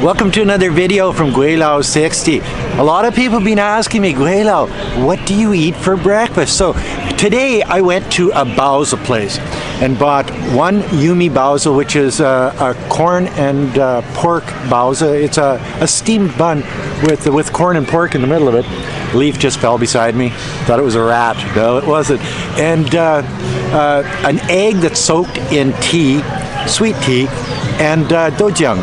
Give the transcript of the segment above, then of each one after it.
Welcome to another video from Gweilo 60. A lot of people have been asking me, Gweilo, what do you eat for breakfast? So today I went to a baozi place and bought one yumi baozi, which is a corn and pork baozi. It's a steamed bun with corn and pork in the middle of it. Leaf just fell beside me. Thought it was a rat. No, it wasn't. And an egg that's soaked in tea, sweet tea, and dojang,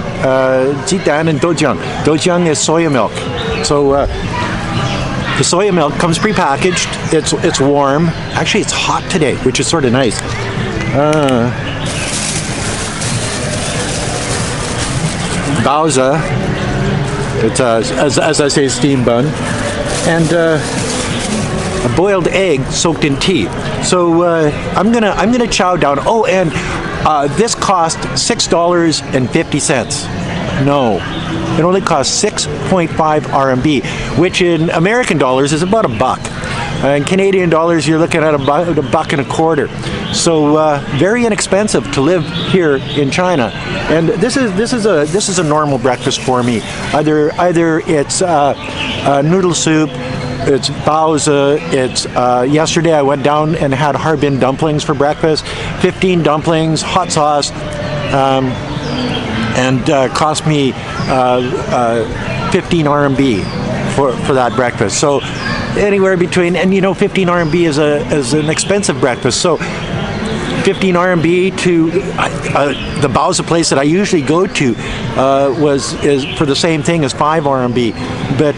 jidan and dojang. Dojang is soya milk. So the soya milk comes prepackaged. It's warm. Actually, it's hot today, which is sort of nice. Baozi. It's as I say, steamed bun, and a boiled egg soaked in tea. So I'm gonna chow down. Oh, and this cost $6.50. No, it only costs 6.5 RMB, which in American dollars is about $1. In Canadian dollars, you're looking at about $1.25. So very inexpensive to live here in China. And this is a normal breakfast for me. Either it's noodle soup, it's baozi, it's yesterday I went down and had harbin dumplings for breakfast. 15 dumplings, hot sauce, and cost me 15 RMB for that breakfast. So anywhere between, and you know, 15 RMB is an expensive breakfast. So 15 RMB to the baozi place that I usually go to is for the same thing as 5 RMB, but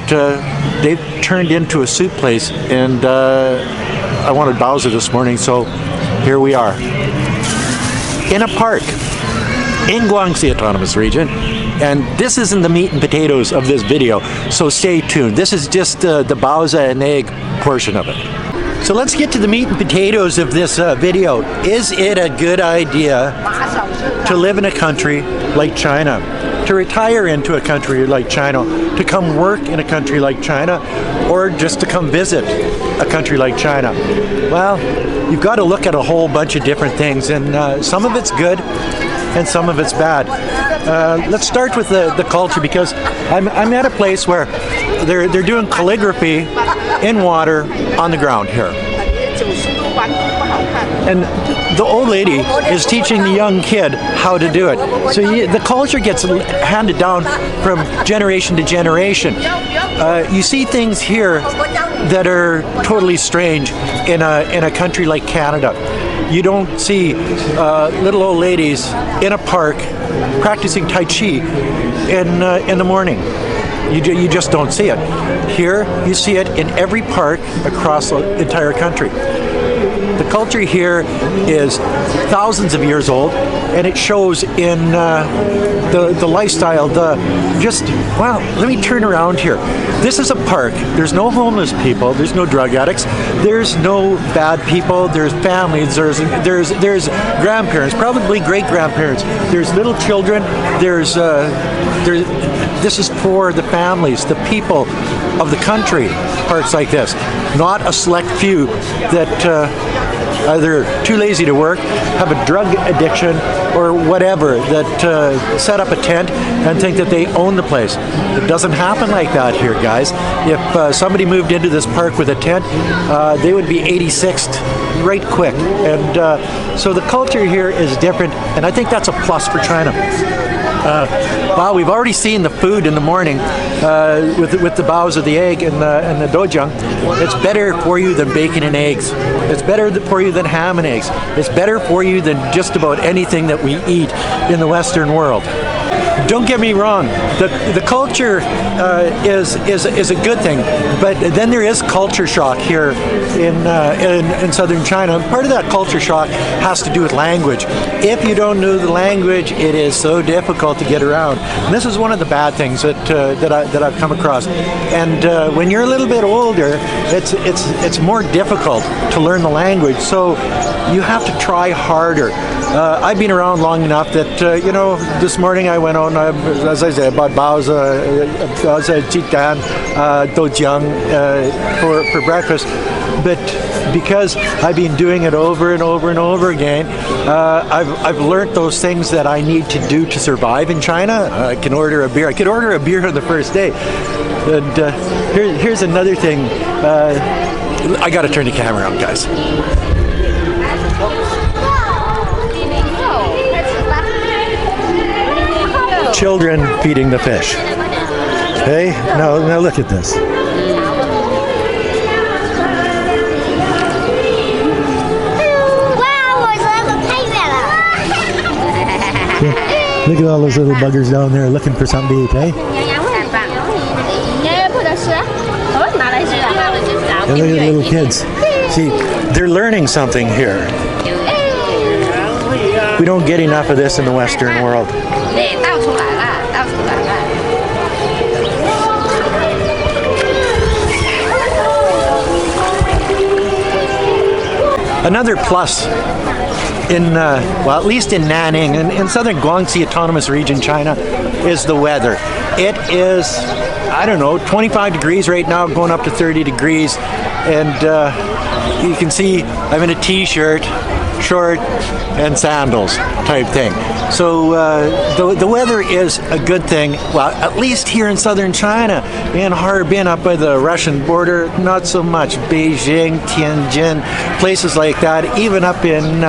they've turned into a soup place, and I wanted baozi this morning, so here we are in a park in Guangxi Autonomous Region. And this isn't the meat and potatoes of this video, so stay tuned. This is just the baozi and egg portion of it. So let's get to the meat and potatoes of this video. Is it a good idea to live in a country like China, to retire into a country like China, to come work in a country like China, or just to come visit a country like China? Well, you've got to look at a whole bunch of different things, and some of it's good and some of it's bad. Let's start with the culture, because I'm at a place where they're doing calligraphy in water on the ground here. And the old lady is teaching the young kid how to do it. So the culture gets handed down from generation to generation. You see things here that are totally strange in a country like Canada. You don't see little old ladies in a park practicing Tai Chi in the morning. You just don't see it. Here, you see it in every park across the entire country. The culture here is thousands of years old, and it shows in the lifestyle. Wow, let me turn around here. This is a park. There's no homeless people. There's no drug addicts. There's no bad people. There's families. There's grandparents, probably great grandparents. There's little children. This is for the families, the people of the country. Parks like this, not a select few that either too lazy to work, have a drug addiction, or whatever, that set up a tent and think that they own the place. It doesn't happen like that here, guys. If somebody moved into this park with a tent, they would be 86th right quick. And so the culture here is different, and I think that's a plus for China. Wow, we've already seen the food in the morning with the baozi, the egg, and the dojang. It's better for you than bacon and eggs. It's better for you than ham and eggs. It's better for you than just about anything that we eat in the Western world. Don't get me wrong, the culture is a good thing, but then there is culture shock here in southern China. Part of that culture shock has to do with language. If you don't know the language, it is so difficult to get around. And this is one of the bad things that I've come across. And when you're a little bit older, it's more difficult to learn the language, so you have to try harder. I've been around long enough that, you know, this morning I went on, as I said, bought baozi, jitan, doujiang for breakfast. But because I've been doing it over and over and over again, I've learned those things that I need to do to survive in China. I can order a beer. I could order a beer on the first day. And here's another thing. I got to turn the camera on, guys. Children feeding the fish. Hey, now look at this. Look at all those little buggers down there looking for something to eat, eh? And look at the little kids. See, they're learning something here. We don't get enough of this in the Western world. Another plus in, well, at least in Nanning, in southern Guangxi Autonomous Region, China, is the weather. It is, I don't know, 25 degrees right now, going up to 30 degrees. And you can see I'm in a t-shirt, short, and sandals type thing. So the weather is a good thing. Well, at least here in southern China, in Harbin, up by the Russian border, not so much. Beijing, Tianjin, places like that. Even up in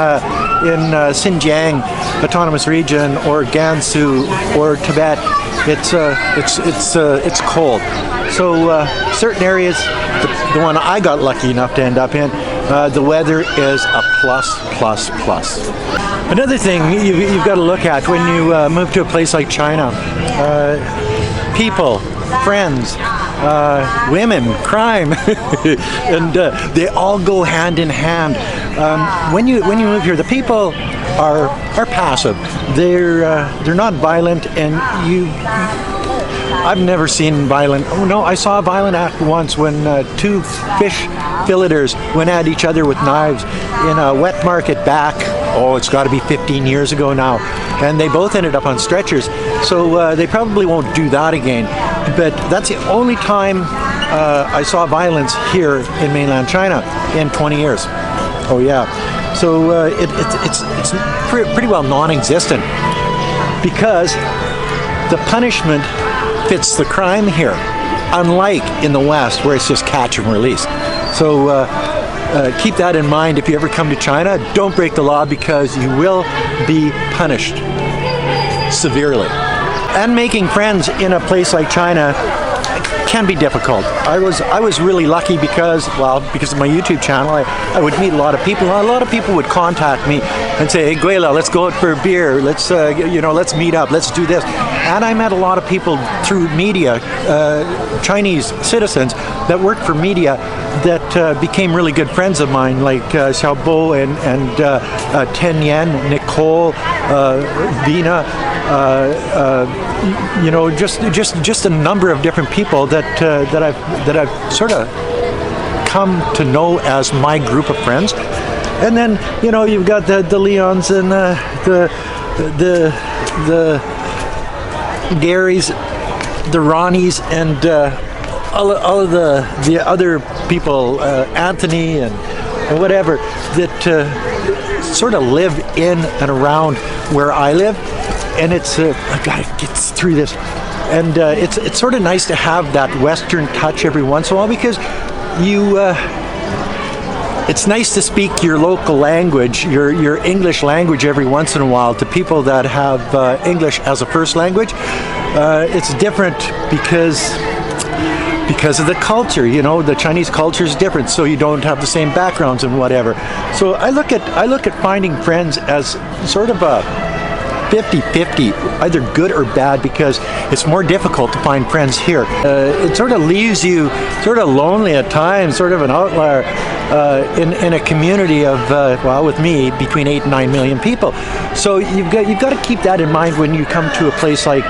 Xinjiang Autonomous Region or Gansu or Tibet, it's cold. So certain areas, the one I got lucky enough to end up in, the weather is a plus. Another thing you've got to look at when you move to a place like China, people, friends, women, crime, and they all go hand in hand. When you move here, the people are passive. They're not violent, and I've never seen violent. Oh no, I saw a violent act once when two fish filleters went at each other with knives in a wet market back. Oh, it's got to be 15 years ago now, and they both ended up on stretchers. So they probably won't do that again. But that's the only time I saw violence here in mainland China in 20 years. Oh yeah. So it's pretty well non-existent because the punishment fits the crime here, unlike in the West where it's just catch and release. So keep that in mind if you ever come to China. Don't break the law because you will be punished severely. And making friends in a place like China can be difficult. I was really lucky because of my YouTube channel, I would meet a lot of people. A lot of people would contact me and say, "Hey, Gweilo, let's go out for a beer. Let's let's meet up. Let's do this." And I met a lot of people through media, Chinese citizens that worked for media that became really good friends of mine, like Xiaobo and Ten Yan, Nicole, Vina. Just a number of different people that I've sort of come to know as my group of friends. And then you've got the Leons and the Garys, the Ronnies, and all of the other people, Anthony and whatever, that sort of live in and around where I live. And it's I gotta get through this, and it's sort of nice to have that Western touch every once in a while because it's nice to speak your local language, your English language every once in a while to people that have English as a first language. It's different because of the culture. The Chinese culture is different, so you don't have the same backgrounds and whatever. So I look at finding friends as sort of a 50-50, either good or bad, because it's more difficult to find friends here. It sort of leaves you sort of lonely at times, sort of an outlier in a community of, with me, between 8 and 9 million people. So you've got to keep that in mind when you come to a place like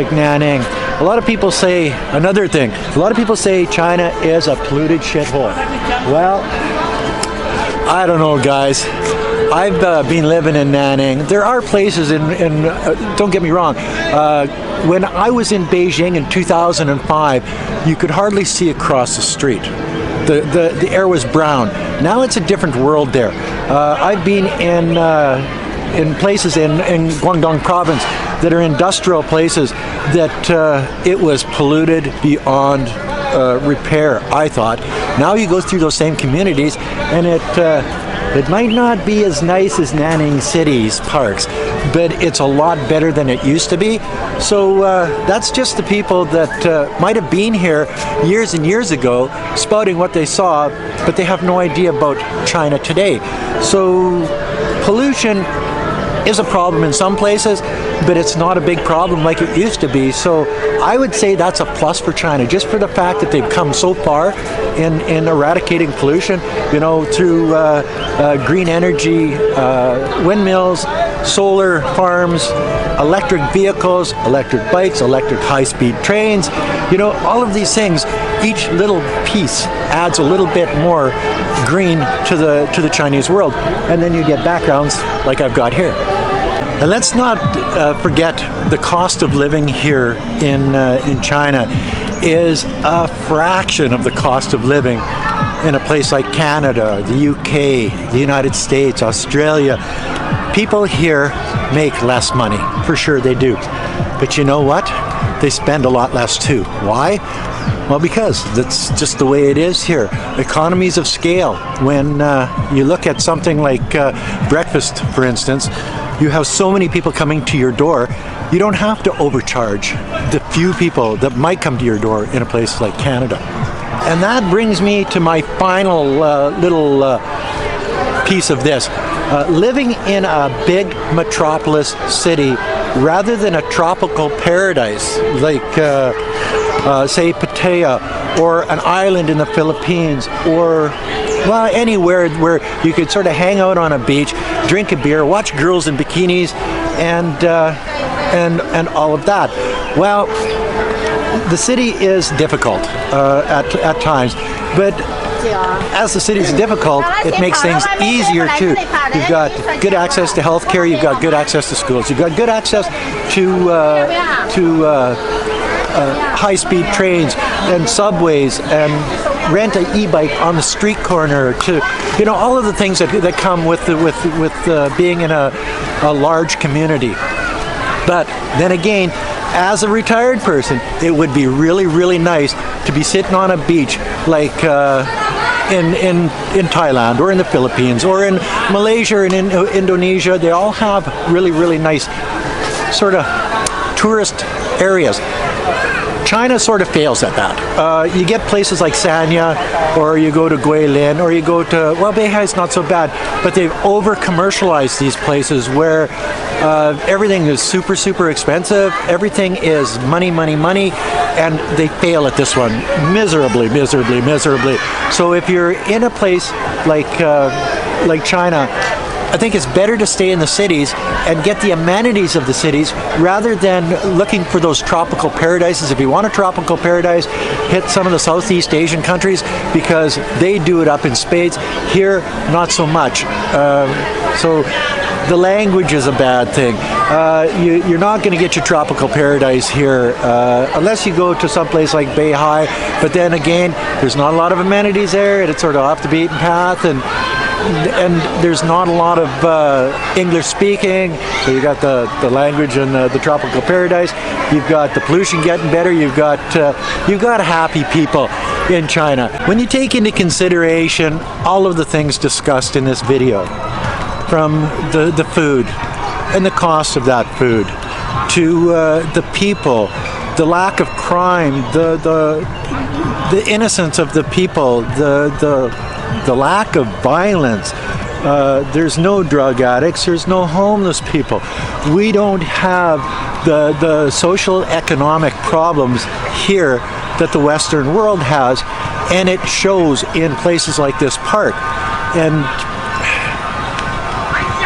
Nanning. A lot of people say, another thing, a lot of people say China is a polluted shithole. Well, I don't know, guys. I've been living in Nanning. There are places don't get me wrong, when I was in Beijing in 2005, you could hardly see across the street. The air was brown. Now it's a different world there. I've been in places in Guangdong province that are industrial places that it was polluted beyond repair, I thought. Now you go through those same communities and it might not be as nice as Nanning City's parks, but it's a lot better than it used to be. So that's just the people that might have been here years and years ago spouting what they saw, but they have no idea about China today. So pollution is a problem in some places, but it's not a big problem like it used to be. So I would say that's a plus for China, just for the fact that they've come so far in eradicating pollution, you know, through green energy, windmills, solar farms, electric vehicles, electric bikes, electric high-speed trains, you know, all of these things. Each little piece adds a little bit more green to the Chinese world, and then you get backgrounds like I've got here. And let's not forget the cost of living here in China is a fraction of the cost of living in a place like Canada, the UK, the United States, Australia. People here make less money, for sure they do. But you know what? They spend a lot less too. Why? Well, because that's just the way it is here. Economies of scale. When you look at something like breakfast, for instance, you have so many people coming to your door, you don't have to overcharge the few people that might come to your door in a place like Canada. And that brings me to my final little piece of this. Living in a big metropolis city rather than a tropical paradise like say Pattaya or an island in the Philippines, or well, anywhere where you could sort of hang out on a beach, drink a beer, watch girls in bikinis, and all of that. Well, the city is difficult at times, but as the city is difficult, it makes things easier too. You've got good access to healthcare, you've got good access to schools, you've got good access to high-speed trains and subways, and rent an e-bike on the street corner, to, you know, all of the things that come with being in a large community. But then again, as a retired person, it would be really, really nice to be sitting on a beach like in Thailand or in the Philippines or in Malaysia and in Indonesia. They all have really, really nice sort of tourist areas. China sort of fails at that. You get places like Sanya, or you go to Gweilo, or you go to, well, Beihai's not so bad, but they've over-commercialized these places where everything is super, super expensive, everything is money, money, money, and they fail at this one miserably, miserably, miserably. So if you're in a place like China, I think it's better to stay in the cities and get the amenities of the cities rather than looking for those tropical paradises. If you want a tropical paradise, hit some of the Southeast Asian countries because they do it up in spades. Here, not so much. So the language is a bad thing. You're not going to get your tropical paradise here unless you go to someplace like Beihai. But then again, there's not a lot of amenities there, and it's sort of off the beaten path, and there's not a lot of English speaking, so you got the language and the tropical paradise. You've got the pollution getting better. You've got happy people in China. When you take into consideration all of the things discussed in this video, from the food and the cost of that food, to the people, the lack of crime, the innocence of the people, the lack of violence. There's no drug addicts, there's no homeless people. We don't have the social economic problems here that the Western world has, and it shows in places like this park. And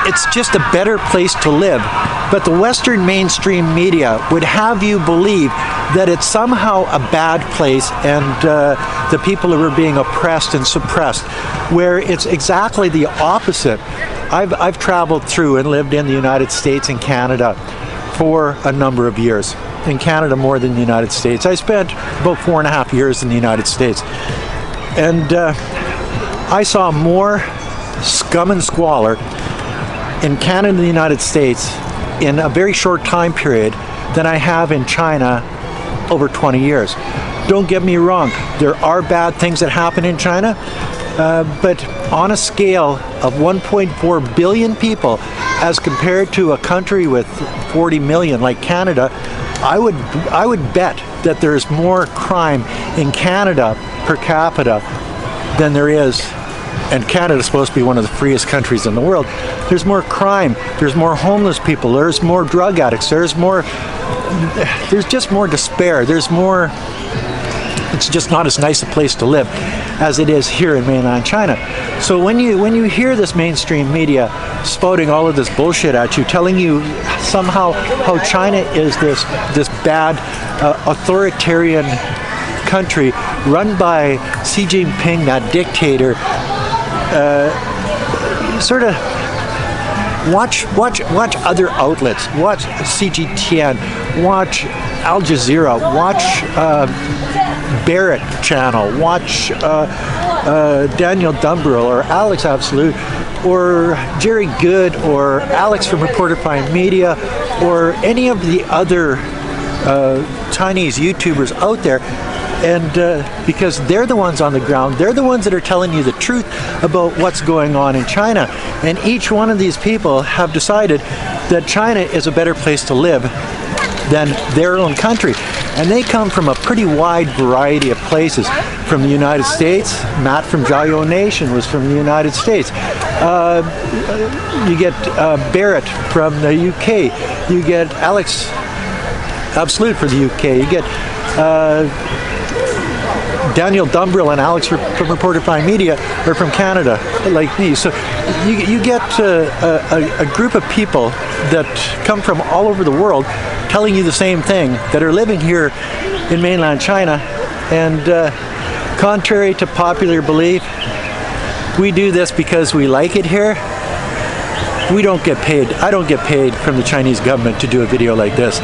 it's just a better place to live. But the Western mainstream media would have you believe that it's somehow a bad place and the people who are being oppressed and suppressed, where it's exactly the opposite. I've traveled through and lived in the United States and Canada for a number of years. In Canada more than the United States. I spent about 4.5 years in the United States. And I saw more scum and squalor in Canada and the United States in a very short time period than I have in China over 20 years. Don't get me wrong, there are bad things that happen in China, but on a scale of 1.4 billion people as compared to a country with 40 million like Canada, I would bet that there's more crime in Canada per capita than there is, and Canada's supposed to be one of the freest countries in the world. There's more crime, there's more homeless people, there's more drug addicts, there's just more despair, there's more. It's just not as nice a place to live as it is here in mainland China. So when you hear this mainstream media spouting all of this bullshit at you, telling you somehow how China is this bad authoritarian country run by Xi Jinping, that dictator, sort of watch other outlets, watch CGTN, watch Al Jazeera, watch Barrett Channel, watch Daniel Dumbrell or Alex Absolute or Jerry Good or Alex from Reporter Find Media or any of the other Chinese YouTubers out there. And because they're the ones on the ground, they're the ones that are telling you the truth about what's going on in China. And each one of these people have decided that China is a better place to live than their own country. And they come from a pretty wide variety of places. From the United States, Matt from Gweilo Nation was from the United States. You get Barrett from the UK. You get Alex Absolute for the UK. You get Daniel Dumbrell and Alex from Reporter Find Media are from Canada, like me. So you get a group of people that come from all over the world telling you the same thing, that are living here in mainland China. And contrary to popular belief, we do this because we like it here. We don't get paid. I don't get paid from the Chinese government to do a video like this.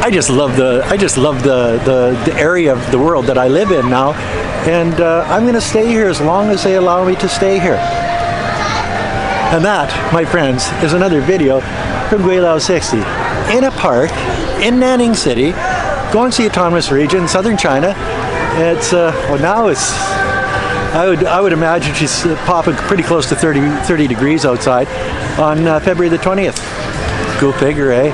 I just love the area of the world that I live in now, and I'm going to stay here as long as they allow me to stay here. And that, my friends, is another video from Gweilo 60 in a park in Nanning City, Guangxi Autonomous Region, southern China. It's well, now it's I would imagine she's popping pretty close to 30 degrees outside on February the 20th. Go figure, eh?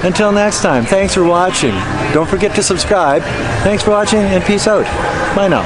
Until next time, thanks for watching. Don't forget to subscribe. Thanks for watching and peace out. Bye now.